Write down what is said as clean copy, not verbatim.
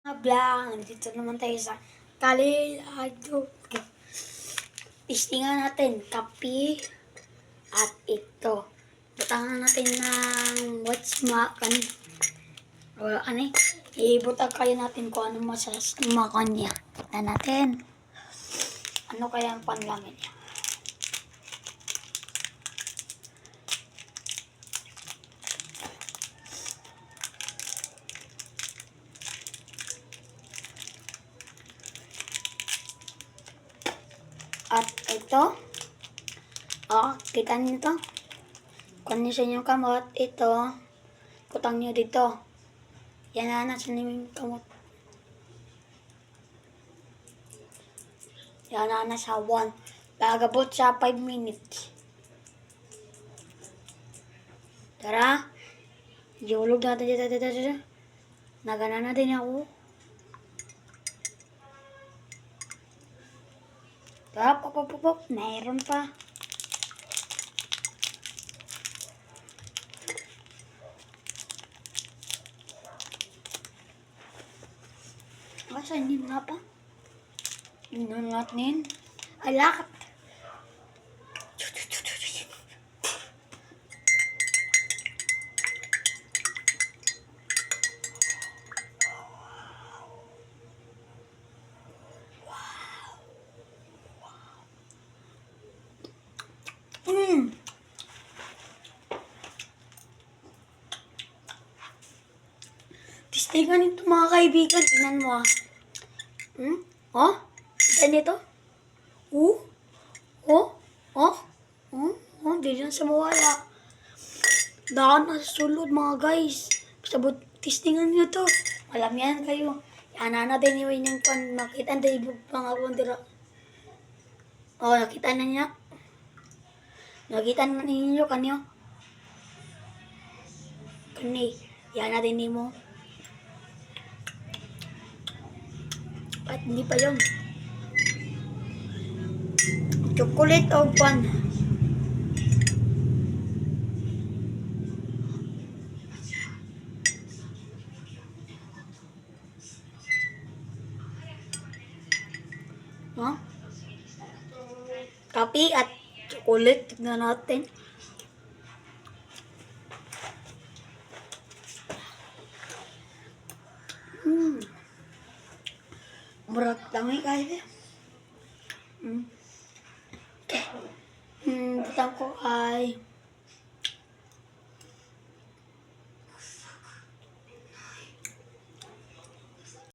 Blang, dito naman tayo sa Kalilado. Okay. Testingan natin kape at ito. Butangan natin ng what's makan. O ano ibutang kayo natin kung ano makan niya. Tignan natin. Ano kaya ang panlamin niya? At ito, kita niyo ito. Kondisyon yung kamot. Ito, putang niyo dito. Yan na, nasa yung kamot. Yan na, nasa 1. Gagabot sa 5 minutes. Tara, iulog natin dito. Nagana na din ako. Pop. Mayroon pa. Saan yun nga pa? Yun natin. Alak. Tistigan ito mga kaibigan. Tingnan mo Oh? Tignan ito? Di dyan sa mawala. Daan na sa sulod mga guys. Sabot, testingan nyo to. Alam yan kayo. Yan na din yung inyong pan. Makita na ibig pang ako dira. Nakita na niya. Nakita na ninyo kanyo. Yan na din mo. At hindi pa yun. Chocolate o pan. Kape at chocolate. Tignan natin. Murag tangi kayo. Butang ko ay